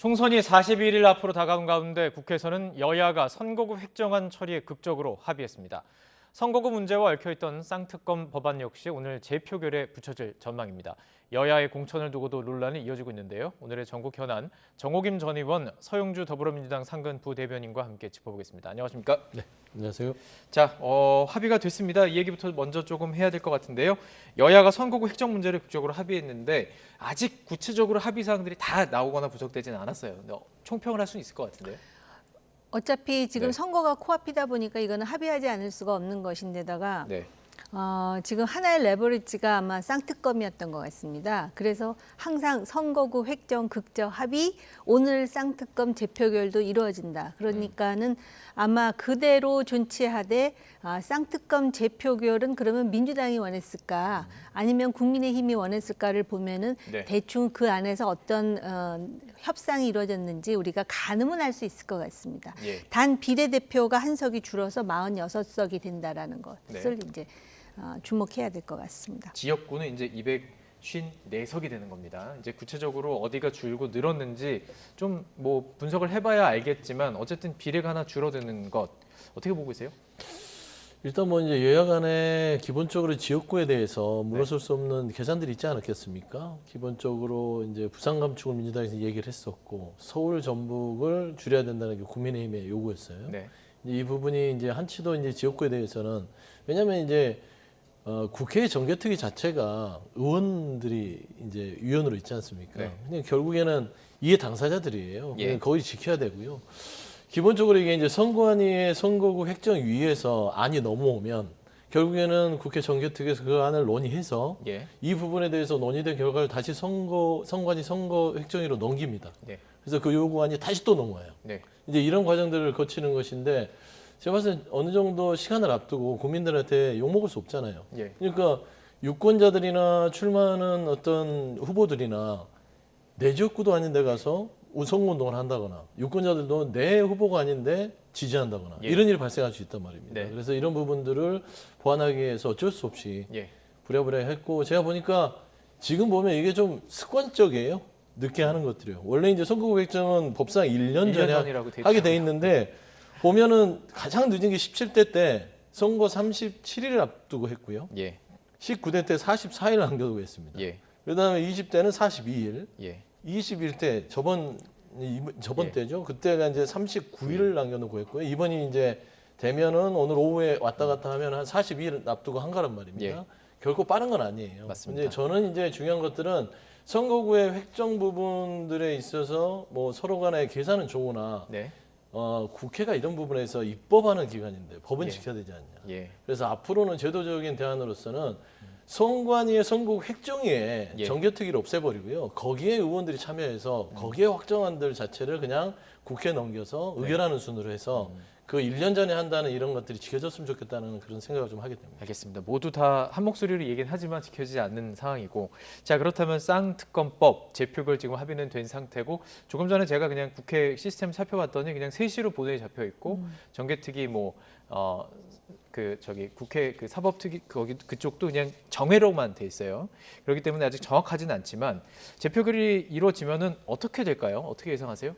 총선이 41일 앞으로 다가온 가운데 국회에서는 여야가 선거구 획정안 처리에 극적으로 합의했습니다. 선거구 문제와 얽혀있던 쌍특검 법안 역시 오늘 재표결에 붙여질 전망입니다. 여야의 공천을 두고도 논란이 이어지고 있는데요. 오늘의 전국 현안 정호김 전 의원, 서영주 더불어민주당 상근 부대변인과 함께 짚어보겠습니다. 안녕하십니까? 네, 안녕하세요. 자, 합의가 됐습니다. 이 얘기부터 먼저 조금 해야 될 것 같은데요. 여야가 선거구 획정 문제를 극적으로 합의했는데 아직 구체적으로 합의 사항들이 다 나오거나 부적되지는 않았어요. 근데 총평을 할 수는 있을 것 같은데요. 어차피 지금 네. 선거가 코앞이다 보니까 이거는 합의하지 않을 수가 없는 것인데다가 네. 지금 하나의 레버리지가 아마 쌍특검이었던 것 같습니다. 그래서 항상 선거구 획정 극적 합의, 오늘 쌍특검 재표결도 이루어진다. 그러니까는 아마 그대로 존치하되 쌍특검 재표결은 그러면 민주당이 원했을까 아니면 국민의힘이 원했을까를 보면은 네. 대충 그 안에서 어떤 협상이 이루어졌는지 우리가 가늠은 할 수 있을 것 같습니다. 예. 단 비례대표가 한 석이 줄어서 46석이 된다라는 것을 네. 이제 주목해야 될 것 같습니다. 지역구는 이제 254석이 되는 겁니다. 이제 구체적으로 어디가 줄고 늘었는지 좀 뭐 분석을 해봐야 알겠지만 어쨌든 비례가 하나 줄어드는 것 어떻게 보고 계세요? 일단 뭐 이제 여야 간에 기본적으로 지역구에 대해서 물러설 수 없는 계산들이 있지 않았겠습니까? 기본적으로 이제 부산 감축을 민주당에서 얘기를 했었고 서울 전북을 줄여야 된다는 게 국민의힘의 요구였어요. 네. 이제 이 부분이 이제 한치도 이제 지역구에 대해서는 왜냐하면 이제 국회의 정개특위 자체가 의원들이 이제 위원으로 있지 않습니까? 네. 그냥 결국에는 이해 당사자들이에요. 예. 거의 지켜야 되고요. 기본적으로 이게 이제 선관위의 선거구 획정 위에서 안이 넘어오면 결국에는 국회 정개특위에서 그 안을 논의해서 예. 이 부분에 대해서 논의된 결과를 다시 선관위 선거 획정위로 넘깁니다. 네. 그래서 그 요구안이 다시 또 넘어와요. 네. 이제 이런 과정들을 거치는 것인데 제가 봤을 때 어느 정도 시간을 앞두고 국민들한테 욕먹을 수 없잖아요. 예. 그러니까 유권자들이나 출마하는 어떤 후보들이나 내 지역구도 아닌 데 가서 선거운동을 한다거나 유권자들도 내 후보가 아닌데 지지한다거나 예. 이런 일이 발생할 수 있단 말입니다. 네. 그래서 이런 부분들을 보완하기 위해서 어쩔 수 없이 예. 부랴부랴 했고 제가 보니까 지금 보면 이게 좀 습관적이에요. 늦게 하는 것들이요. 원래 이제 선거구 획정은 법상 1년 1년 전에 전이라고 돼 하게 있죠. 돼 있는데 보면은 가장 늦은 게 17대 때 선거 37일 앞두고 했고요. 예. 19대 때 44일 남겨두고 했습니다. 예. 그다음에 20대는 42일, 예. 21대 저번 예. 때죠. 그때가 이제 39일을 남겨놓고 했고요. 이번이 이제 되면은 오늘 오후에 왔다 갔다 하면 한 42일 앞두고 한 거란 말입니다. 예. 결코 빠른 건 아니에요. 맞습니다. 이제 저는 이제 중요한 것들은 선거구의 획정 부분들에 있어서 뭐 서로 간의 계산은 좋으나 네. 국회가 이런 부분에서 입법하는 기관인데 법은 예. 지켜야 되지 않냐. 예. 그래서 앞으로는 제도적인 대안으로서는 선관위의 선거구 획정위에 예. 정개특위를 없애버리고요. 거기에 의원들이 참여해서 거기에 확정안들 자체를 그냥 국회에 넘겨서 의결하는 순으로 해서 그 1년 전에 한다는 이런 것들이 지켜졌으면 좋겠다는 그런 생각을 좀 하게 됩니다. 알겠습니다. 모두 다 한 목소리로 얘기는 하지만 지켜지지 않는 상황이고, 자 그렇다면 쌍특검법 재표결 지금 합의는 된 상태고 조금 전에 제가 그냥 국회 시스템 살펴봤더니 그냥 3시로 보도에 잡혀 있고 정개특위 국회 그 사법특위 거기 그쪽도 그냥 정회로만 돼 있어요. 그렇기 때문에 아직 정확하지는 않지만 재표결이 이루어지면은 어떻게 될까요? 어떻게 예상하세요?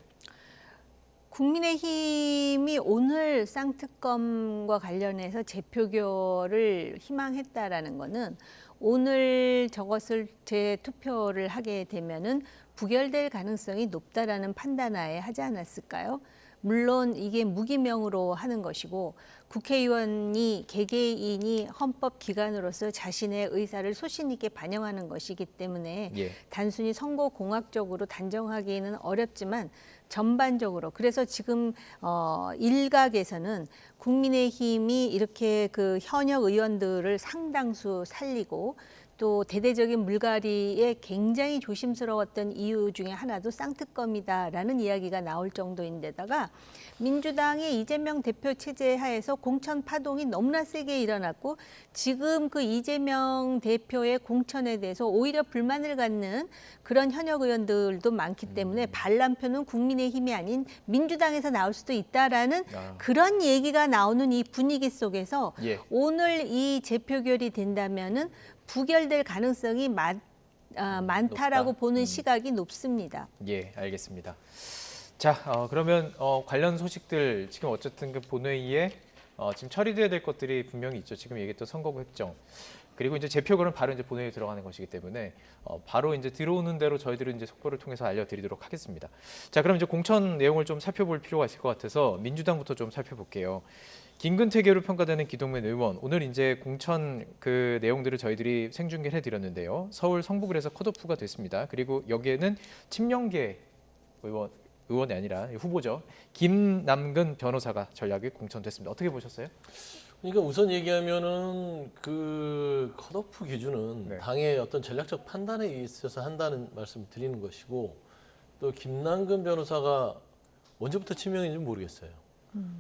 국민의힘이 오늘 쌍특검과 관련해서 재표결을 희망했다라는 거는 오늘 저것을 재투표를 하게 되면은 부결될 가능성이 높다라는 판단하에 하지 않았을까요? 물론 이게 무기명으로 하는 것이고 국회의원이 개개인이 헌법기관으로서 자신의 의사를 소신 있게 반영하는 것이기 때문에 예. 단순히 선거공학적으로 단정하기는 어렵지만 전반적으로 그래서 지금 일각에서는 국민의힘이 이렇게 그 현역 의원들을 상당수 살리고 또 대대적인 물갈이에 굉장히 조심스러웠던 이유 중에 하나도 쌍특검이다라는 이야기가 나올 정도인데다가 민주당의 이재명 대표 체제 하에서 공천 파동이 너무나 세게 일어났고 지금 그 이재명 대표의 공천에 대해서 오히려 불만을 갖는 그런 현역 의원들도 많기 때문에 반란표는 국민의힘이 아닌 민주당에서 나올 수도 있다라는 그런 얘기가 나오는 이 분위기 속에서 예. 오늘 이 재표결이 된다면은 부결될 가능성이 많다라고 높다. 보는 시각이 높습니다. 예, 알겠습니다. 자, 그러면 관련 소식들 지금 어쨌든 그 본회의에 지금 처리돼야 될 것들이 분명히 있죠. 지금 얘기했던 선거구 획정. 그리고 이제 제표결은 바로 이제 본회의에 들어가는 것이기 때문에 바로 이제 들어오는 대로 저희들은 이제 속보를 통해서 알려드리도록 하겠습니다. 자, 그럼 이제 공천 내용을 좀 살펴볼 필요가 있을 것 같아서 민주당부터 좀 살펴볼게요. 김근태계로 평가되는 기동민 의원, 오늘 이제 공천 그 내용들을 저희들이 생중계를 해드렸는데요. 서울 성북을에서 컷오프가 됐습니다. 그리고 여기에는 친명계 의원이 아니라 후보죠. 김남근 변호사가 전략에 공천됐습니다. 어떻게 보셨어요? 그러니까 우선 얘기하면은 그 컷오프 기준은 네. 당의 어떤 전략적 판단에 있어서 한다는 말씀을 드리는 것이고, 또 김남근 변호사가 언제부터 친명인지 모르겠어요.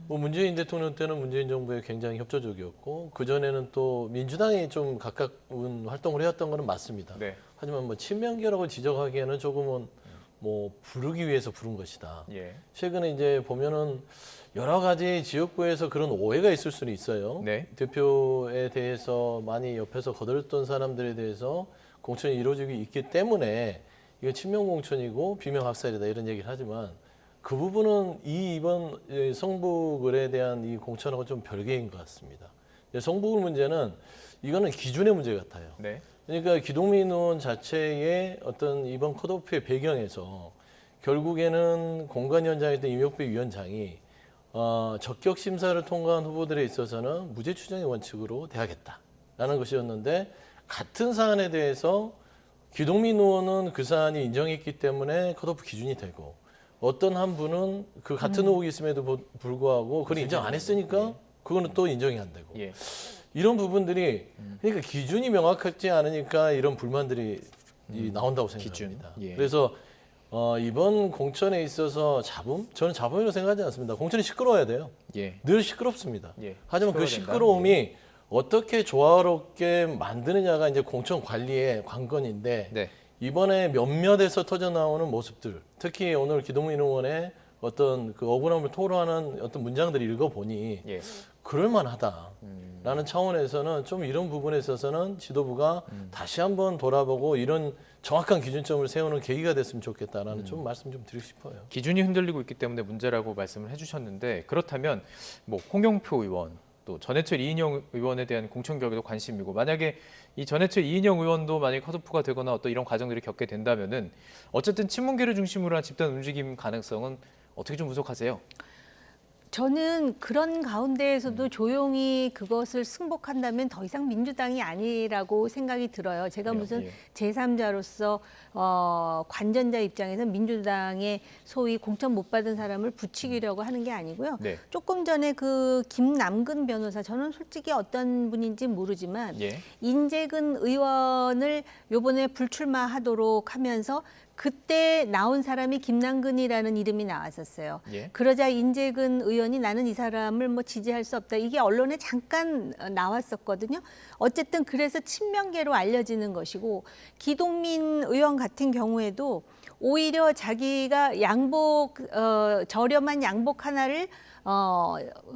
뭐 문재인 대통령 때는 문재인 정부에 굉장히 협조적이었고, 그 전에는 또 민주당이 좀 가까운 활동을 해왔던 거는 맞습니다. 네. 하지만 뭐 친명계라고 지적하기에는 조금은 뭐 부르기 위해서 부른 것이다. 예. 최근에 이제 보면은 여러 가지 지역구에서 그런 오해가 있을 수는 있어요. 네. 대표에 대해서 많이 옆에서 거들었던 사람들에 대해서 공천이 이루어지기 있기 때문에 이건 친명 공천이고 비명 학살이다 이런 얘기를 하지만, 그 부분은 이번 성북을에 대한 이 공천하고 좀 별개인 것 같습니다. 성북을 문제는 이거는 기준의 문제 같아요. 네. 그러니까 기동민 의원 자체의 어떤 이번 컷오프의 배경에서 결국에는 공관위원장이었던 임혁배 위원장이 적격 심사를 통과한 후보들에 있어서는 무죄 추정의 원칙으로 대하겠다라는 것이었는데, 같은 사안에 대해서 기동민 의원은 그 사안이 인정했기 때문에 컷오프 기준이 되고, 어떤 한 분은 그 같은 의혹이 있음에도 불구하고 그걸 인정 안 했으니까 그거는 또 인정이 안 되고, 예. 이런 부분들이 그러니까 기준이 명확하지 않으니까 이런 불만들이 나온다고 생각합니다. 기준. 예. 그래서 이번 공천에 있어서 저는 자범이라고 생각하지 않습니다. 공천이 시끄러워야 돼요. 예. 늘 시끄럽습니다. 예. 하지만 그 시끄러워야 된다. 시끄러움이 어떻게 조화롭게 만드느냐가 이제 공천 관리의 관건인데, 네. 이번에 몇몇에서 터져 나오는 모습들, 특히 오늘 기동민 의원의 어떤 그 억울함을 토로하는 어떤 문장들을 읽어보니 예. 그럴만하다라는 차원에서는 좀 이런 부분에 있어서는 지도부가 다시 한번 돌아보고 이런 정확한 기준점을 세우는 계기가 됐으면 좋겠다라는 좀 말씀 좀 드리고 싶어요. 기준이 흔들리고 있기 때문에 문제라고 말씀을 해주셨는데, 그렇다면 뭐 홍영표 의원, 또 전해철 이인영 의원에 대한 공천 결과도 관심이고, 만약에 이 전해철 이인영 의원도 만약에 컷오프가 되거나 어떤 이런 과정들을 겪게 된다면은 어쨌든 친문계를 중심으로 한 집단 움직임 가능성은 어떻게 좀 분석하세요? 저는 그런 가운데에서도 조용히 그것을 승복한다면 더 이상 민주당이 아니라고 생각이 들어요. 제가 그래요? 무슨 예. 제3자로서 관전자 입장에서 민주당의 소위 공천 못 받은 사람을 부추기려고 하는 게 아니고요. 네. 조금 전에 그 김남근 변호사, 저는 솔직히 어떤 분인지 모르지만 예. 인재근 의원을 요번에 불출마하도록 하면서 그때 나온 사람이 김남근이라는 이름이 나왔었어요. 예. 그러자 인재근 의원이 나는 이 사람을 뭐 지지할 수 없다. 이게 언론에 잠깐 나왔었거든요. 어쨌든 그래서 친명계로 알려지는 것이고, 기동민 의원 같은 경우에도 오히려 자기가 저렴한 양복 하나를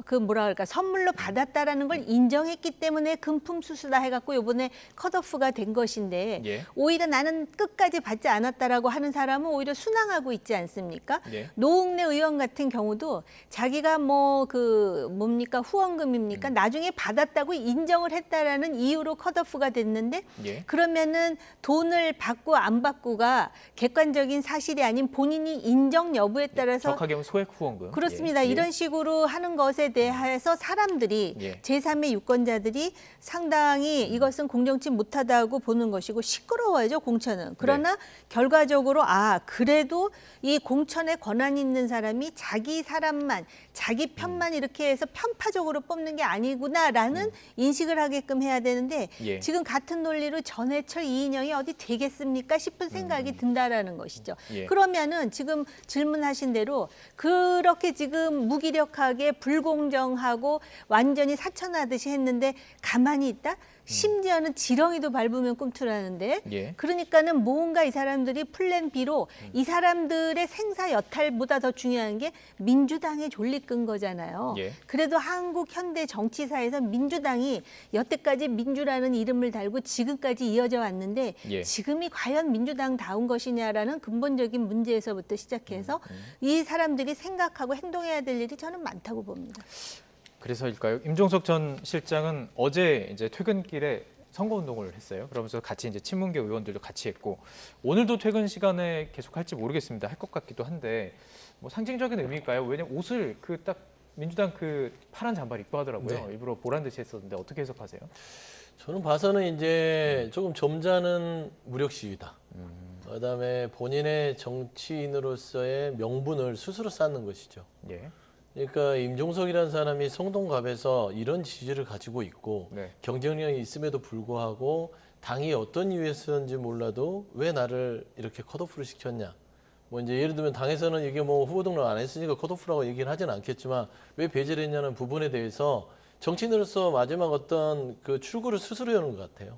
그 뭐라 그럴까 선물로 받았다라는 걸 인정했기 때문에 금품수수다 해갖고 이번에 컷오프가 된 것인데, 예. 오히려 나는 끝까지 받지 않았다라고 하는 사람은 오히려 순항하고 있지 않습니까? 예. 노웅래 의원 같은 경우도 자기가 뭐 그 뭡니까 후원금입니까? 나중에 받았다고 인정을 했다라는 이유로 컷오프가 됐는데, 예. 그러면은 돈을 받고 안 받고가 객관적인 사실이 아닌 본인이 인정 여부에 따라서 정확하게 하면 소액 후원금. 그렇습니다. 예. 이런 식으로 하는 것에 대해서 사람들이 예. 제3의 유권자들이 상당히 이것은 공정치 못하다고 보는 것이고, 시끄러워야죠, 공천은. 그러나 결과적으로 그래도 이 공천에 권한이 있는 사람이 자기 사람만, 자기 편만 이렇게 해서 편파적으로 뽑는 게 아니구나라는 인식을 하게끔 해야 되는데, 예. 지금 같은 논리로 전해철 이인영이 어디 되겠습니까 싶은 생각이 든다라는 것이죠. 예. 그러면은 지금 질문하신 대로 그렇게 지금 무기력하게 불공정하고 완전히 사천하듯이 했는데 가만히 있다? 심지어는 지렁이도 밟으면 꿈틀하는데 예. 그러니까는 뭔가 이 사람들이 플랜 B로 이 사람들의 생사 여탈보다 더 중요한 게 민주당에 졸리끈 거잖아요. 예. 그래도 한국 현대 정치사에서 민주당이 여태까지 민주라는 이름을 달고 지금까지 이어져 왔는데 예. 지금이 과연 민주당다운 것이냐라는 근본적인 문제에서부터 시작해서 이 사람들이 생각하고 행동해야 될 일이 저는 많다고 봅니다. 그래서일까요? 임종석 전 실장은 어제 이제 퇴근길에 선거운동을 했어요. 그러면서 같이 이제 친문계 의원들도 같이 했고 오늘도 퇴근 시간에 계속 할지 모르겠습니다. 할 것 같기도 한데 뭐 상징적인 의미일까요? 왜냐면 옷을 그 딱 민주당 그 파란 잠바를 입고 하더라고요. 네. 일부러 보란 듯이 했었는데 어떻게 해석하세요? 저는 봐서는 이제 조금 점잖은 무력 시위다. 그다음에 본인의 정치인으로서의 명분을 스스로 쌓는 것이죠. 예. 그러니까 임종석이라는 사람이 성동갑에서 이런 지지를 가지고 있고 네. 경쟁력이 있음에도 불구하고 당이 어떤 이유에서인지 몰라도 왜 나를 이렇게 컷오프를 시켰냐. 뭐 이제 예를 들면 당에서는 이게 뭐 후보 등록 안 했으니까 컷오프라고 얘기는 하지는 않겠지만 왜 배제를 했냐는 부분에 대해서 정치인으로서 마지막 어떤 그 출구를 스스로 여는 것 같아요.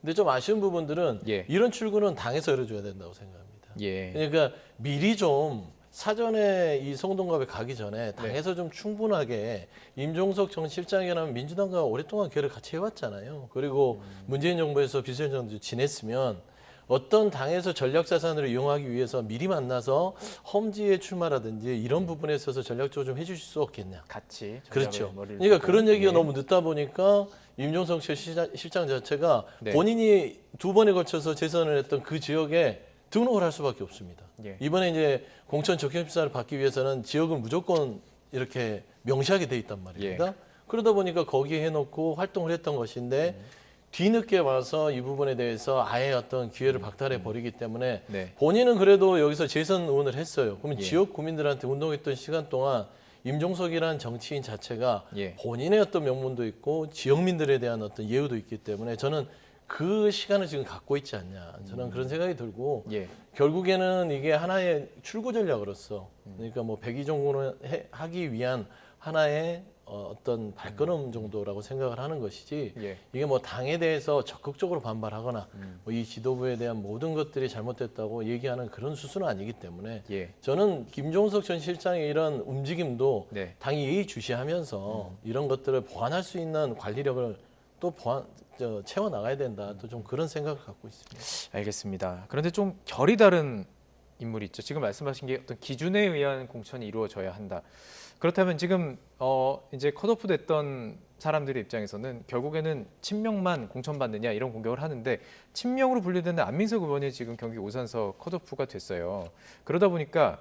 근데 좀 아쉬운 부분들은 예. 이런 출구는 당에서 열어줘야 된다고 생각합니다. 예. 그러니까 미리 좀 사전에 이 성동갑에 가기 전에 당에서 좀 충분하게 임종석 전 실장이라면 민주당과 오랫동안 교류를 같이 해왔잖아요. 그리고 문재인 정부에서 비서실장도 지냈으면 어떤 당에서 전략자산으로 이용하기 위해서 미리 만나서 험지에 출마라든지 이런 부분에 있어서 전략적으로 좀 해주실 수 없겠냐. 같이. 그렇죠. 머리를 그러니까 두고. 그런 얘기가 예. 너무 늦다 보니까 임종석 실장 자체가 네. 본인이 두 번에 걸쳐서 재선을 했던 그 지역에 등록을 할 수밖에 없습니다. 예. 이번에 이제 공천 적격심사를 받기 위해서는 지역을 무조건 이렇게 명시하게 돼 있단 말입니다. 예. 그러다 보니까 거기에 해놓고 활동을 했던 것인데 뒤늦게 와서 이 부분에 대해서 아예 어떤 기회를 박탈해 버리기 때문에 네. 본인은 그래도 여기서 재선 의원을 했어요. 그러면 예. 지역 구민들한테 운동했던 시간 동안 임종석이라는 정치인 자체가 예. 본인의 어떤 명분도 있고 지역민들에 대한 어떤 예우도 있기 때문에 저는 그 시간을 지금 갖고 있지 않냐. 저는 그런 생각이 들고 예. 결국에는 이게 하나의 출구 전략으로서 그러니까 뭐 백의종군을 하기 위한 하나의 어떤 발걸음 정도라고 생각을 하는 것이지 예. 이게 뭐 당에 대해서 적극적으로 반발하거나 뭐 이 지도부에 대한 모든 것들이 잘못됐다고 얘기하는 그런 수순은 아니기 때문에 예. 저는 김종석 전 실장의 이런 움직임도 네. 당이 예의주시하면서 이런 것들을 보완할 수 있는 관리력을 또 채워 나가야 된다. 또 좀 그런 생각을 갖고 있습니다. 알겠습니다. 그런데 좀 결이 다른 인물이 있죠. 지금 말씀하신 게 어떤 기준에 의한 공천이 이루어져야 한다. 그렇다면 지금 이제 컷오프 됐던 사람들의 입장에서는 결국에는 친명만 공천받느냐 이런 공격을 하는데 친명으로 분류되는 안민석 의원이 지금 경기 오산서 컷오프가 됐어요. 그러다 보니까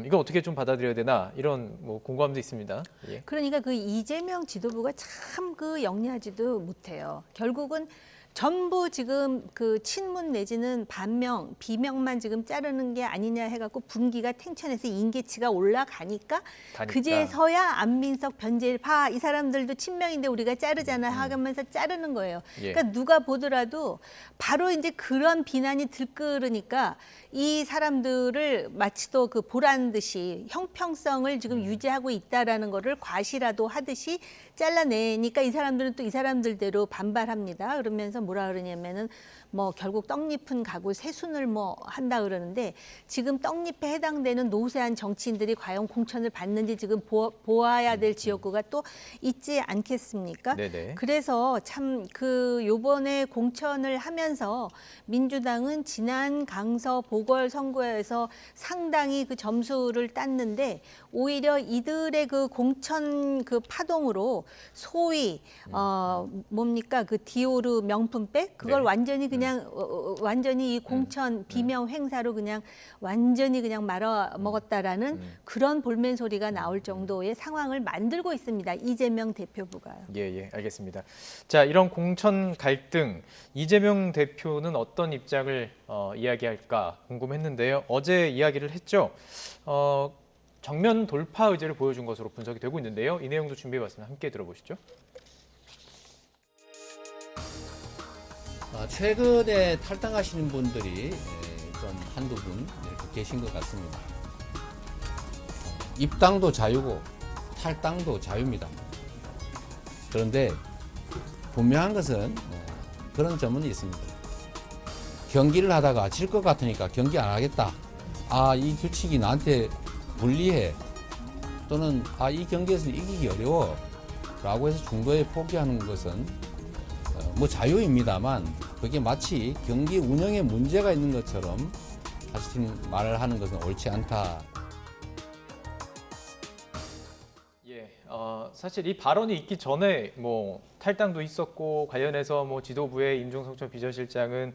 이거 어떻게 좀 받아들여야 되나 이런 뭐 공감도 있습니다. 예. 그러니까 그 이재명 지도부가 참 그 영리하지도 못해요. 결국은 전부 지금 그 친문 내지는 반명, 비명만 지금 자르는 게 아니냐 해갖고 분기가 탱천해서 인계치가 올라가니까 그제서야 안민석, 변재일, 이 사람들도 친명인데 우리가 자르잖아 하면서 자르는 거예요. 예. 그러니까 누가 보더라도 바로 이제 그런 비난이 들끓으니까 이 사람들을 마치 또 그 보란 듯이 형평성을 지금 유지하고 있다라는 거를 과시라도 하듯이 잘라내니까 이 사람들은 또 이 사람들대로 반발합니다. 그러면서 뭐라 그러냐면은 뭐 결국 떡잎은 가고 새순을 뭐 한다 그러는데 지금 떡잎에 해당되는 노쇠한 정치인들이 과연 공천을 받는지 지금 보아야 될 지역구가 또 있지 않겠습니까? 네네. 그래서 참 그 요번에 공천을 하면서 민주당은 지난 강서 보궐선거에서 상당히 그 점수를 땄는데 오히려 이들의 그 공천 그 파동으로 소위 뭡니까 그 디오르 명품백 그걸 네. 완전히 그냥 완전히 이 공천 비명 행사로 그냥 완전히 그냥 말아 먹었다라는 그런 볼멘 소리가 나올 정도의 상황을 만들고 있습니다. 이재명 대표부가요. 예, 알겠습니다. 자, 이런 공천 갈등, 이재명 대표는 어떤 입장을 이야기할까 궁금했는데요. 어제 이야기를 했죠. 정면 돌파 의지를 보여준 것으로 분석이 되고 있는데요. 이 내용도 준비해봤습니다. 함께 들어보시죠. 최근에 탈당하시는 분들이 좀 한두 분 이렇게 계신 것 같습니다. 입당도 자유고 탈당도 자유입니다. 그런데 분명한 것은 그런 점은 있습니다. 경기를 하다가 질 것 같으니까 경기 안 하겠다. 아, 이 규칙이 나한테 불리해. 또는 아, 이 경기에서 이기기 어려워. 라고 해서 중도에 포기하는 것은 뭐 자유입니다만 그게 마치 경기 운영에 문제가 있는 것처럼 사실 말을 하는 것은 옳지 않다. 예, 사실 이 발언이 있기 전에 뭐 탈당도 있었고 관련해서 뭐 지도부의 임종석 전 비서실장은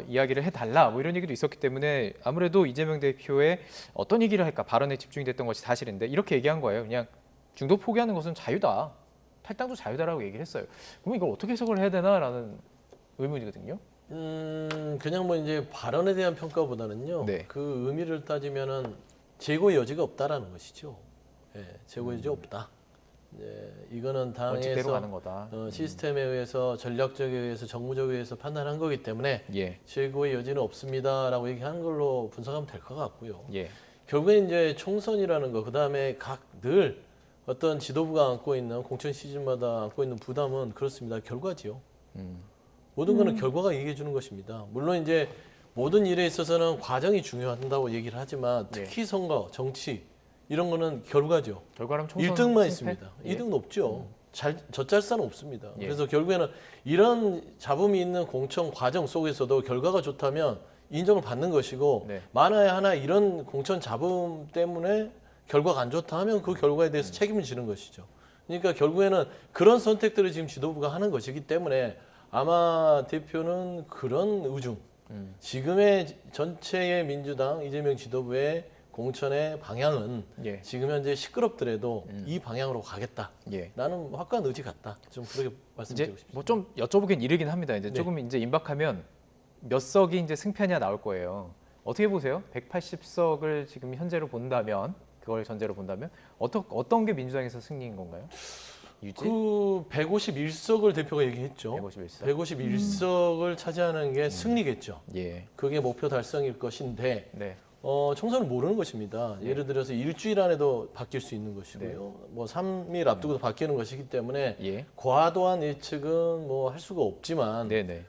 이야기를 해달라 뭐 이런 얘기도 있었기 때문에 아무래도 이재명 대표의 어떤 얘기를 할까 발언에 집중이 됐던 것이 사실인데 이렇게 얘기한 거예요. 그냥 중도 포기하는 것은 자유다. 탈당도 자유다라고 얘기를 했어요. 그럼 이걸 어떻게 해석을 해야 되나라는 의문이거든요. 그냥 뭐 이제 발언에 대한 평가보다는요. 네. 그 의미를 따지면은 재고의 여지가 없다라는 것이죠. 예, 재고의 여지가 없다. 이거는 원칙대로 가는 당에서 거다. 시스템에 의해서 전략적에 의해서 정무적에 의해서 판단한 거기 때문에 예, 재고의 여지는 없습니다라고 얘기하는 걸로 분석하면 될 것 같고요. 예, 결국에 이제 총선이라는 거, 그 다음에 각 늘 어떤 지도부가 안고 있는 공천 시즌마다 안고 있는 부담은 그렇습니다. 결과지요. 모든 거는 결과가 얘기해 주는 것입니다. 물론 이제 모든 일에 있어서는 과정이 중요하다고 얘기를 하지만 특히 선거, 정치 이런 거는 결과죠. 결과는 총선 1등만 승패? 있습니다. 예. 2등은 없죠. 젖잘싸는 없습니다. 예. 그래서 결국에는 이런 잡음이 있는 공천 과정 속에서도 결과가 좋다면 인정을 받는 것이고 네. 만에 하나 이런 공천 잡음 때문에 결과가 안 좋다 하면 그 결과에 대해서 책임을 지는 것이죠. 그러니까 결국에는 그런 선택들을 지금 지도부가 하는 것이기 때문에 아마 대표는 그런 의중, 지금의 전체의 민주당 이재명 지도부의 공천의 방향은 예. 지금 현재 시끄럽더라도 이 방향으로 가겠다. 예. 나는 확고한 의지 같다. 좀 그렇게 말씀드리고 이제 싶습니다. 뭐 좀 여쭤보긴 이르긴 합니다. 이제 네. 조금 이제 임박하면 몇 석이 이제 승패냐 나올 거예요. 어떻게 보세요? 180석을 지금 현재로 본다면 그걸 전제로 본다면 어떤 게 민주당에서 승리인 건가요? 유지? 그 151석을 대표가 얘기했죠. 151석. 151석을 차지하는 게 승리겠죠. 예. 그게 목표 달성일 것인데 네. 총선은 모르는 것입니다. 예를 들어서 일주일 안에도 바뀔 수 있는 것이고요. 뭐 3일 앞두고도 바뀌는 것이기 때문에 예. 과도한 예측은 뭐 할 수가 없지만 네, 네.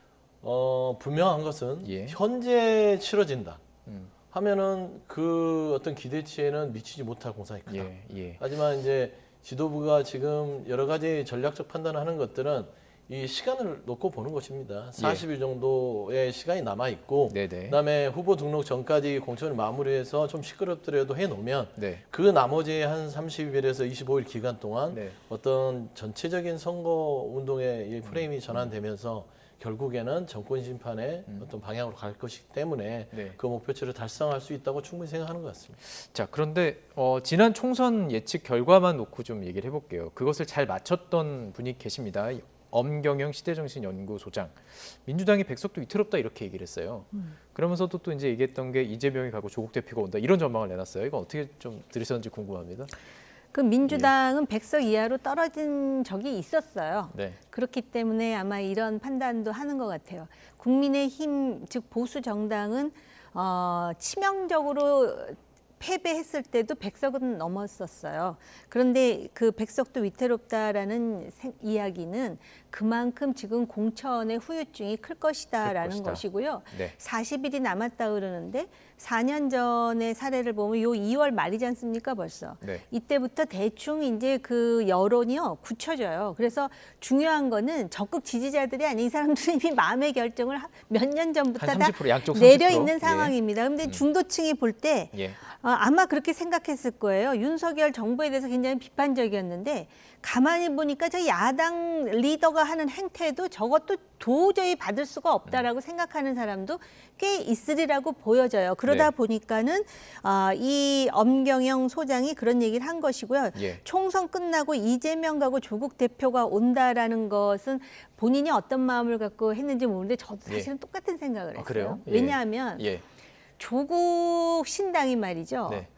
분명한 것은 예. 현재 치러진다 음. 하면은 그 어떤 기대치에는 미치지 못할 공산이 크다. 예. 예. 하지만 이제 지도부가 지금 여러 가지 전략적 판단을 하는 것들은 이 시간을 놓고 보는 것입니다. 40일 정도의 시간이 남아 있고 네, 네. 그다음에 후보 등록 전까지 공천을 마무리해서 좀 시끄럽더라도 해 놓으면 네. 그 나머지 한 30일에서 25일 기간 동안 네. 어떤 전체적인 선거 운동의 이 프레임이 전환되면서 결국에는 정권 심판의 어떤 방향으로 갈 것이기 때문에 네. 그 목표치를 달성할 수 있다고 충분히 생각하는 것 같습니다. 자, 그런데 지난 총선 예측 결과만 놓고 좀 얘기를 해볼게요. 그것을 잘 맞췄던 분이 계십니다. 엄경영 시대정신연구소장. 민주당이 100석도 위태롭다 이렇게 얘기를 했어요. 그러면서도 또 이제 얘기했던 게 이재명이 가고 조국 대표가 온다 이런 전망을 내놨어요. 이거 어떻게 좀 들으셨는지 궁금합니다. 그 민주당은 100석 이하로 떨어진 적이 있었어요. 네. 그렇기 때문에 아마 이런 판단도 하는 것 같아요. 국민의힘 즉 보수 정당은 치명적으로 패배했을 때도 100석은 넘었었어요. 그런데 그 100석도 위태롭다라는 이야기는 그만큼 지금 공천의 후유증이 클 것이다라는 것이고요. 네. 40일이 남았다 그러는데 4년 전의 사례를 보면 요 2월 말이지 않습니까 벌써. 네. 이때부터 대충 이제 그 여론이요 굳혀져요. 그래서 중요한 거는 적극 지지자들이 아닌 이 사람들이 이미 마음의 결정을 몇 년 전부터 한 다 30% 양쪽 30%? 내려 있는 예. 상황입니다. 그런데 중도층이 볼 때 예. 아마 그렇게 생각했을 거예요. 윤석열 정부에 대해서 굉장히 비판적이었는데 가만히 보니까 저 야당 리더가 하는 행태도 저것도 도저히 받을 수가 없다라고 생각하는 사람도 꽤 있으리라고 보여져요. 그러다 네. 보니까는 이 엄경영 소장이 그런 얘기를 한 것이고요. 예. 총선 끝나고 이재명 가고 조국 대표가 온다라는 것은 본인이 어떤 마음을 갖고 했는지 모르는데 저도 사실은 똑같은 생각을 했어요. 그래요? 예. 왜냐하면 예. 조국 신당이 말이죠. 네.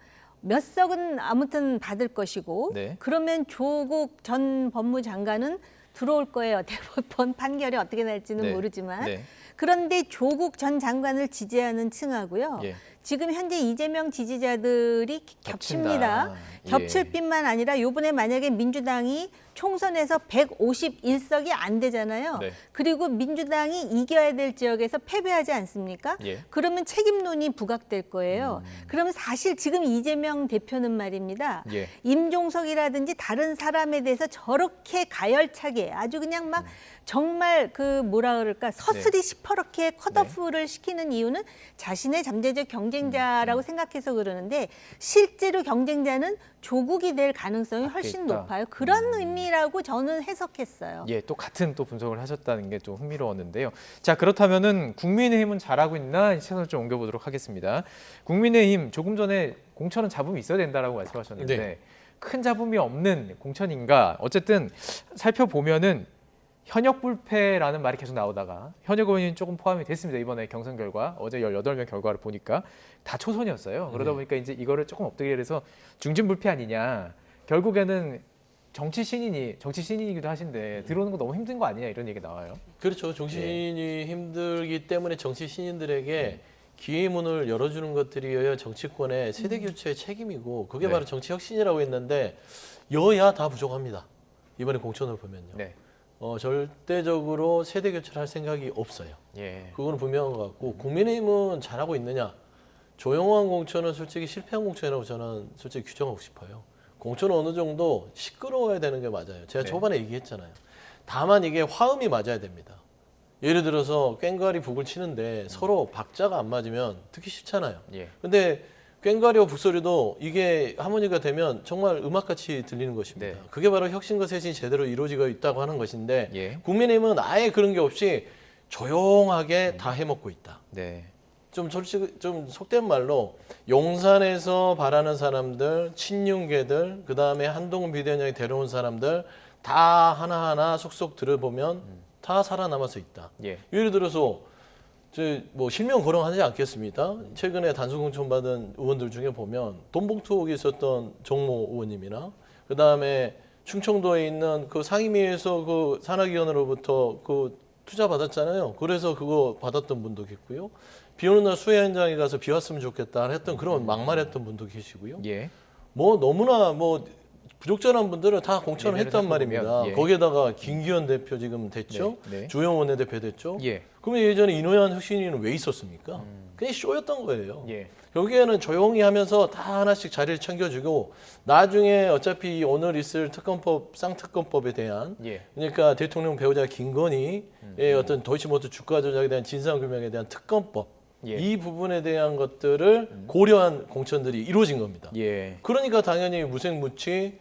몇 석은 아무튼 받을 것이고 네. 그러면 조국 전 법무장관은 들어올 거예요. 대법원 판결이 어떻게 날지는 네. 모르지만 네. 그런데 조국 전 장관을 지지하는 층하고요. 예. 지금 현재 이재명 지지자들이 겹칩니다. 예. 겹칠 뿐만 아니라 이번에 만약에 민주당이 총선에서 151석이 안 되잖아요. 네. 그리고 민주당이 이겨야 될 지역에서 패배하지 않습니까? 예. 그러면 책임론이 부각될 거예요. 그러면 사실 지금 이재명 대표는 말입니다. 예. 임종석이라든지 다른 사람에 대해서 저렇게 가열차게 아주 그냥 막 정말 그 뭐라 그럴까 서슬이 시퍼렇게 컷오프를 시키는 이유는 자신의 잠재적 경쟁자라고 생각해서 그러는데 실제로 경쟁자는 조국이 될 가능성이 훨씬 있다. 높아요. 그런 의미라고 저는 해석했어요. 예, 또 같은 또 분석을 하셨다는 게 좀 흥미로웠는데요. 자, 그렇다면은 국민의힘은 잘하고 있나 시선을 좀 옮겨보도록 하겠습니다. 국민의힘 조금 전에 공천은 잡음이 있어야 된다라고 말씀하셨는데 네. 큰 잡음이 없는 공천인가? 어쨌든 살펴보면은 현역 불패라는 말이 계속 나오다가 현역 의원이 조금 포함이 됐습니다. 이번에 경선 결과 어제 18명 결과를 보니까 다 초선이었어요. 그러다 보니까 이제 이거를 조금 엎드리게 해서 중진 불패 아니냐. 결국에는 정치 신인이기도 하신데 들어오는 거 너무 힘든 거 아니냐 이런 얘기 나와요. 그렇죠. 정치인이 힘들기 때문에 정치 신인들에게 기회의 문을 열어주는 것들이어야 정치권의 세대 교체의 책임이고 그게 네. 바로 정치 혁신이라고 했는데 여야 다 부족합니다. 이번에 공천을 보면요. 네. 절대적으로 세대 교체를 할 생각이 없어요. 예. 그거는 분명한 것 같고 국민의힘은 잘하고 있느냐. 조영환 공천은 솔직히 실패한 공천이라고 저는 솔직히 규정하고 싶어요. 공천은 어느 정도 시끄러워야 되는 게 맞아요. 제가 네. 초반에 얘기했잖아요. 다만 이게 화음이 맞아야 됩니다. 예를 들어서 꽹과리 북을 치는데 서로 박자가 안 맞으면 듣기 쉽잖아요. 예. 근데 꽹과리와 북소리도 이게 하모니가 되면 정말 음악같이 들리는 것입니다. 네. 그게 바로 혁신과 쇄신이 제대로 이루어지고 있다고 하는 것인데 예. 국민의힘은 아예 그런 게 없이 조용하게 다 해먹고 있다. 네. 좀 솔직히 좀 속된 말로 용산에서 바라는 사람들, 친윤계들, 그 다음에 한동훈 비대위원장이 데려온 사람들 다 하나하나 속속 들어보면 다 살아남아서 있다. 예. 예를 들어서 뭐 실명 거론하지 않겠습니다. 최근에 단수 공천 받은 의원들 중에 보면 돈봉투 의혹이 있었던 정모 의원님이나 그 다음에 충청도에 있는 그 상임위에서 그 산하기관으로부터 그 투자 받았잖아요. 그래서 그거 받았던 분도 계시고요. 비 오는 날 수해 현장에 가서 비 왔으면 좋겠다 했던 그런 막말했던 분도 계시고요. 예. 뭐 너무나 뭐 부적절한 분들은 다 공천을 예를 했단 들어 말입니다. 보면, 예. 거기에다가 김기현 대표 지금 됐죠. 네, 네. 주영 원내대표 됐죠. 예. 그러면 예전에 이노현 혁신위는 왜 있었습니까? 그냥 쇼였던 거예요. 예. 여기에는 조용히 하면서 다 하나씩 자리를 챙겨주고 나중에 어차피 오늘 있을 특검법, 쌍특검법에 대한 예. 그러니까 대통령 배우자 김건희의 어떤 도이치모터 주가 조작에 대한 진상규명에 대한 특검법 예. 이 부분에 대한 것들을 고려한 공천들이 이루어진 겁니다. 예. 그러니까 당연히 무색무취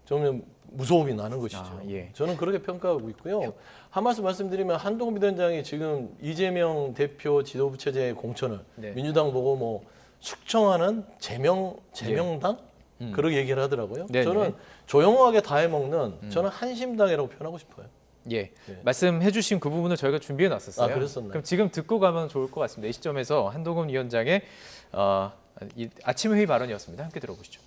좀 무서움이 나는 것이죠. 아, 예. 저는 그렇게 평가하고 있고요. 한 말씀 말씀드리면 한동훈 비대위원장이 지금 이재명 대표 지도부 체제의 공천을 네. 민주당 보고 뭐 숙청하는 제명당 그렇게 얘기를 하더라고요. 네, 저는 네. 조용하게 다 해먹는 저는 한심당이라고 표현하고 싶어요. 예, 네. 말씀해주신 그 부분을 저희가 준비해 놨었어요. 아, 그랬었나요? 그럼 지금 듣고 가면 좋을 것 같습니다. 이 시점에서 한동훈 위원장의 이 아침 회의 발언이었습니다. 함께 들어보시죠.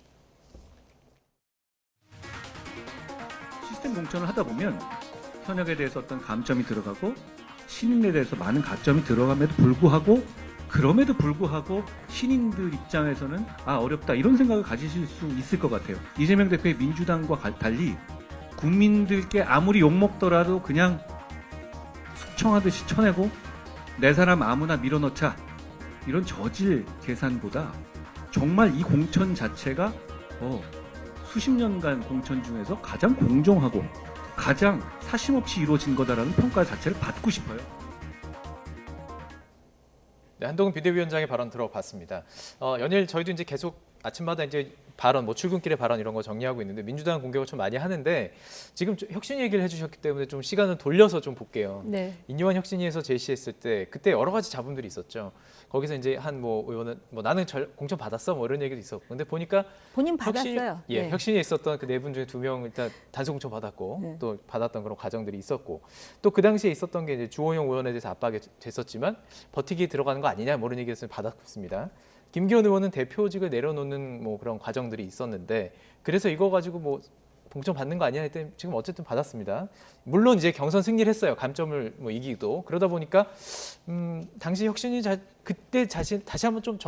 시스템 공천을 하다 보면 현역에 대해서 어떤 감점이 들어가고 신인에 대해서 많은 가점이 들어감에도 불구하고 신인들 입장에서는 어렵다 이런 생각을 가지실 수 있을 것 같아요. 이재명 대표의 민주당과 달리 국민들께 아무리 욕먹더라도 그냥 숙청하듯이 쳐내고 내 사람 아무나 밀어넣자 이런 저질 계산보다 정말 이 공천 자체가 수십 년간 공천 중에서 가장 공정하고 가장 사심 없이 이루어진 거다라는 평가 자체를 받고 싶어요. 네, 한동훈 비대위원장의 발언 들어봤습니다. 연일 저희도 이제 계속 아침마다 이제 발언, 뭐 출근길의 발언 이런 거 정리하고 있는데 민주당 공격을 좀 많이 하는데 지금 혁신 얘기를 해주셨기 때문에 좀 시간을 돌려서 좀 볼게요. 네. 인유한 혁신위에서 제시했을 때 그때 여러 가지 자문들이 있었죠. 거기서 이제 한 뭐 의원은 뭐 나는 공천 받았어 뭐 이런 얘기도 있었고 근데 보니까 본인 받았어요. 예, 혁신위에 있었던 그 네 분 중에 2명 일단 단수 공천 받았고 네. 또 받았던 그런 과정들이 있었고 또 그 당시에 있었던 게 이제 주호영 의원에 대해서 압박이 됐었지만 버티기 들어가는 거 아니냐 뭐 이런 얘기를 받았습니다. 김기현 의원은 대표직을 내려놓는 뭐 그런 과정들이 있었는데 그래서 이거 가지고 뭐 동점 받는 거 아니야 했더니 지금 어쨌든 받았습니다. 물론 이제 경선 승리를 했어요. 감점을 뭐 이기도. 그러다 보니까 당시 혁신이 그때 다시 한번 좀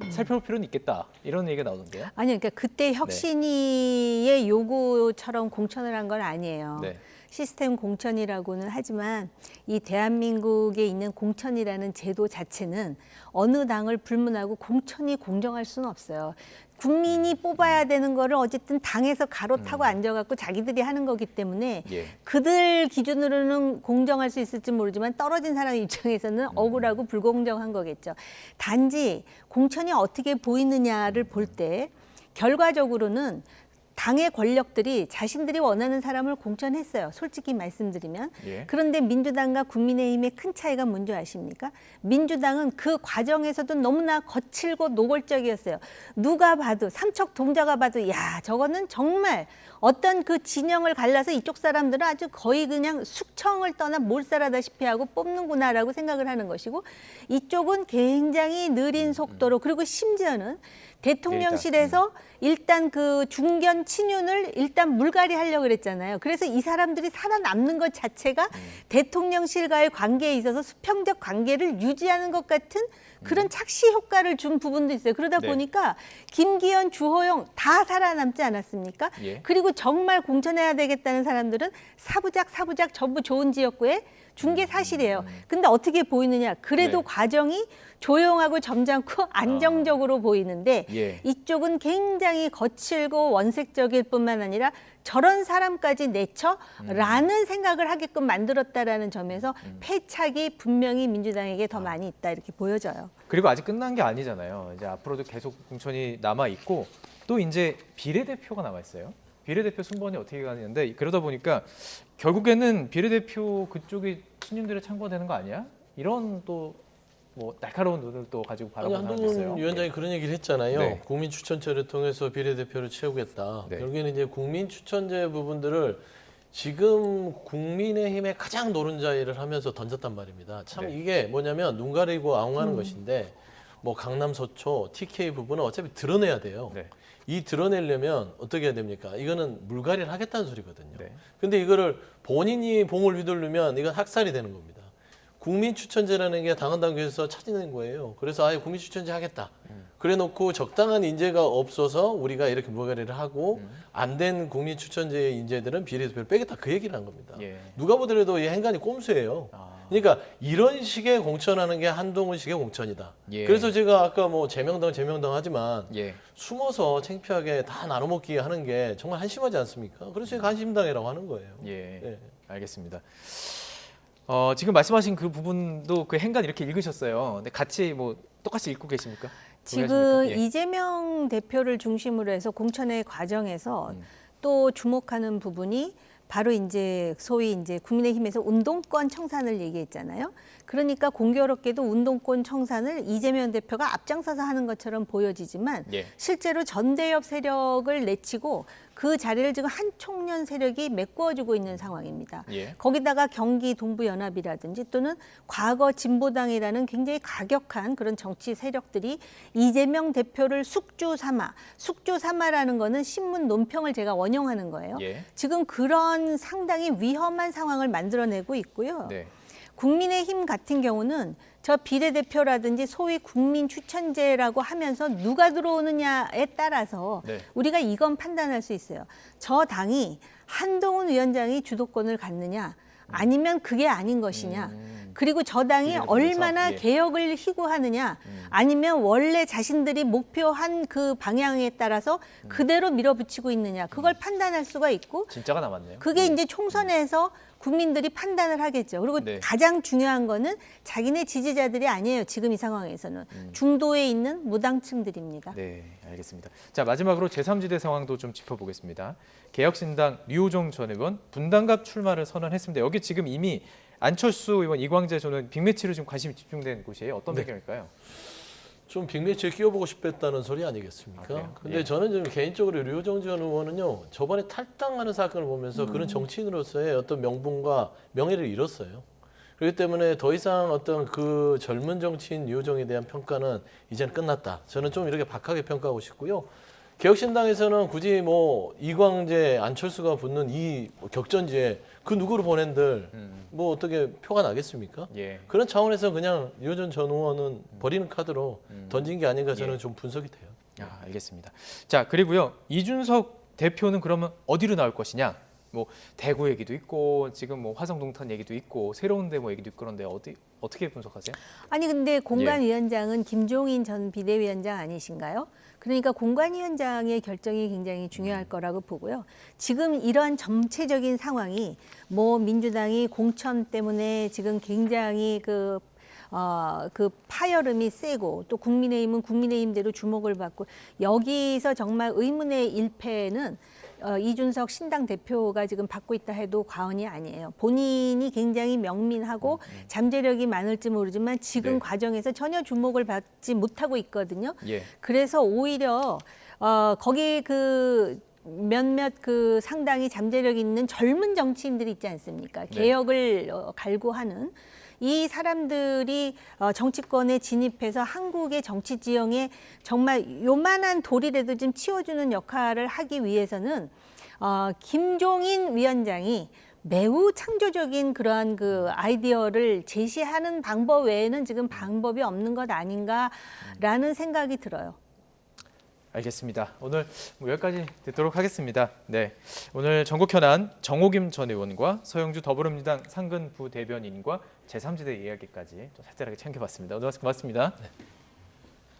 살펴볼 필요는 있겠다. 이런 얘기가 나오던데요. 아니요, 그러니까 그때 혁신위의 요구처럼 공천을 한 건 아니에요. 네. 시스템 공천이라고는 하지만 이 대한민국에 있는 공천이라는 제도 자체는 어느 당을 불문하고 공천이 공정할 수는 없어요. 국민이 뽑아야 되는 거를 어쨌든 당에서 가로타고 앉아갖고 자기들이 하는 거기 때문에 예. 그들 기준으로는 공정할 수 있을지 모르지만 떨어진 사람 입장에서는 억울하고 불공정한 거겠죠. 단지 공천이 어떻게 보이느냐를 볼 때 결과적으로는 당의 권력들이 자신들이 원하는 사람을 공천했어요. 솔직히 말씀드리면. 예. 그런데 민주당과 국민의힘의 큰 차이가 뭔지 아십니까? 민주당은 그 과정에서도 너무나 거칠고 노골적이었어요. 누가 봐도 삼척동자가 봐도 야 저거는 정말 어떤 그 진영을 갈라서 이쪽 사람들은 아주 거의 그냥 숙청을 떠나 몰살하다시피 하고 뽑는구나라고 생각을 하는 것이고 이쪽은 굉장히 느린 속도로 그리고 심지어는 대통령실에서 일단 그 중견 친윤을 일단 물갈이 하려고 그랬잖아요. 그래서 이 사람들이 살아남는 것 자체가 대통령실과의 관계에 있어서 수평적 관계를 유지하는 것 같은 그런 착시 효과를 준 부분도 있어요. 그러다 네. 보니까 김기현, 주호영 다 살아남지 않았습니까? 예. 그리고 정말 공천해야 되겠다는 사람들은 사부작 전부 좋은 지역구에 준 게 사실이에요. 근데 어떻게 보이느냐? 그래도 네. 과정이 조용하고 점잖고 안정적으로 보이는데 예. 이쪽은 굉장히 거칠고 원색적일 뿐만 아니라 저런 사람까지 내쳐라는 생각을 하게끔 만들었다라는 점에서 패착이 분명히 민주당에게 더 많이 있다 이렇게 보여져요. 그리고 아직 끝난 게 아니잖아요. 이제 앞으로도 계속 공천이 남아 있고 또 이제 비례대표가 남아 있어요. 비례대표 순번이 어떻게 가는데 그러다 보니까 결국에는 비례대표 그쪽이 친윤들의 창고가 되는 거 아니야? 이런 또 뭐 날카로운 눈을 또 가지고 아니, 바라보는 사람이 있어요. 한동훈 위원장이 그런 얘기를 했잖아요. 네. 국민 추천제를 통해서 비례대표를 채우겠다. 네. 결국에는 이제 국민 추천제 부분들을 지금 국민의힘의 가장 노른자 일을 하면서 던졌단 말입니다. 참 네. 이게 뭐냐면 눈 가리고 아웅하는 것인데 뭐 강남 서초, TK 부분은 어차피 드러내야 돼요. 네. 이 드러내려면 어떻게 해야 됩니까? 이거는 물갈이를 하겠다는 소리거든요. 네. 근데 이거를 본인이 봉을 휘두르면 이건 학살이 되는 겁니다. 국민 추천제라는 게 당헌 당규에서 찾아낸 거예요. 그래서 아예 국민 추천제 하겠다. 그래 놓고 적당한 인재가 없어서 우리가 이렇게 물갈이를 하고 안 된 국민 추천제의 인재들은 비례대표를 빼겠다. 그 얘기를 한 겁니다. 예. 누가 보더라도 이 행간이 꼼수예요. 그러니까 이런 식의 공천하는 게 한동훈식의 공천이다. 예. 그래서 제가 아까 뭐 제명당 하지만 예. 숨어서 창피하게 다 나눠먹기 하는 게 정말 한심하지 않습니까? 그래서 간심당이라고 하는 거예요. 예. 예. 알겠습니다. 지금 말씀하신 그 부분도 그 행간 이렇게 읽으셨어요. 근데 같이 뭐 똑같이 읽고 계십니까? 지금 동의하십니까? 예. 이재명 대표를 중심으로 해서 공천의 과정에서 또 주목하는 부분이 바로 이제 소위 이제 국민의힘에서 운동권 청산을 얘기했잖아요. 그러니까 공교롭게도 운동권 청산을 이재명 대표가 앞장서서 하는 것처럼 보여지지만 예. 실제로 전대협 세력을 내치고 그 자리를 지금 한총련 세력이 메꿔주고 있는 상황입니다. 예. 거기다가 경기 동부연합이라든지 또는 과거 진보당이라는 굉장히 가격한 그런 정치 세력들이 이재명 대표를 숙주 삼아라는 거는 신문 논평을 제가 원용하는 거예요. 예. 지금 그런 상당히 위험한 상황을 만들어내고 있고요. 네. 국민의힘 같은 경우는 저 비례대표라든지 소위 국민 추천제라고 하면서 누가 들어오느냐에 따라서 네. 우리가 이건 판단할 수 있어요. 저 당이 한동훈 위원장이 주도권을 갖느냐 아니면 그게 아닌 것이냐. 그리고 저 당이 비례대표에서, 얼마나 예. 개혁을 희구하느냐 아니면 원래 자신들이 목표한 그 방향에 따라서 그대로 밀어붙이고 있느냐. 그걸 판단할 수가 있고 진짜가 남았네요. 그게 예. 이제 총선에서 국민들이 판단을 하겠죠. 그리고 네. 가장 중요한 거는 자기네 지지자들이 아니에요. 지금 이 상황에서는. 중도에 있는 무당층들입니다. 네, 알겠습니다. 자, 마지막으로 제3지대 상황도 좀 짚어보겠습니다. 개혁신당 류호정 전 의원 분당갑 출마를 선언했습니다. 여기 지금 이미 안철수 의원, 이광재 전 의원 빅매치로 지금 관심이 집중된 곳이에요. 어떤 네. 배경일까요? 좀 빅매치에 끼워보고 싶었다는 소리 아니겠습니까? 그래요? 근데 예. 저는 좀 개인적으로 류호정 전 의원은요, 저번에 탈당하는 사건을 보면서 그런 정치인으로서의 어떤 명분과 명예를 잃었어요. 그렇기 때문에 더 이상 어떤 그 젊은 정치인 류호정에 대한 평가는 이제는 끝났다. 저는 좀 이렇게 박하게 평가하고 싶고요. 개혁신당에서는 굳이 뭐 이광재, 안철수가 붙는 이 격전지에 그 누구를 보낸들 뭐 어떻게 표가 나겠습니까? 예. 그런 차원에서 그냥 류호전 전 의원은 버리는 카드로 던진 게 아닌가 저는 예. 좀 분석이 돼요. 아, 알겠습니다. 자, 그리고요. 이준석 대표는 그러면 어디로 나올 것이냐? 뭐 대구 얘기도 있고 지금 뭐 화성동탄 얘기도 있고 새로운데 뭐 얘기도 있고 그런데 어떻게 분석하세요? 아니 근데 공관위원장은 김종인 전 비대위원장 아니신가요? 그러니까 공관위원장의 결정이 굉장히 중요할 거라고 보고요. 지금 이러한 전체적인 상황이 뭐 민주당이 공천 때문에 지금 굉장히 그 파열음이 세고 또 국민의힘은 국민의힘대로 주목을 받고 여기서 정말 의문의 일패는 이준석 신당 대표가 지금 받고 있다 해도 과언이 아니에요. 본인이 굉장히 명민하고 잠재력이 많을지 모르지만 지금 네. 과정에서 전혀 주목을 받지 못하고 있거든요. 예. 그래서 오히려 거기 그 몇몇 그 상당히 잠재력 있는 젊은 정치인들이 있지 않습니까? 개혁을 갈구하는 이 사람들이 정치권에 진입해서 한국의 정치 지형에 정말 요만한 돌이라도 좀 치워주는 역할을 하기 위해서는 김종인 위원장이 매우 창조적인 그러한 그 아이디어를 제시하는 방법 외에는 지금 방법이 없는 것 아닌가라는 생각이 들어요. 알겠습니다. 오늘 뭐 여기까지 듣도록 하겠습니다. 네, 오늘 전국 현안 정호김 전 의원과 서영주 더불어민주당 상근 부대변인과 제3지대 이야기까지 좀 살짝하게 챙겨봤습니다. 오늘 고맙습니다. 네.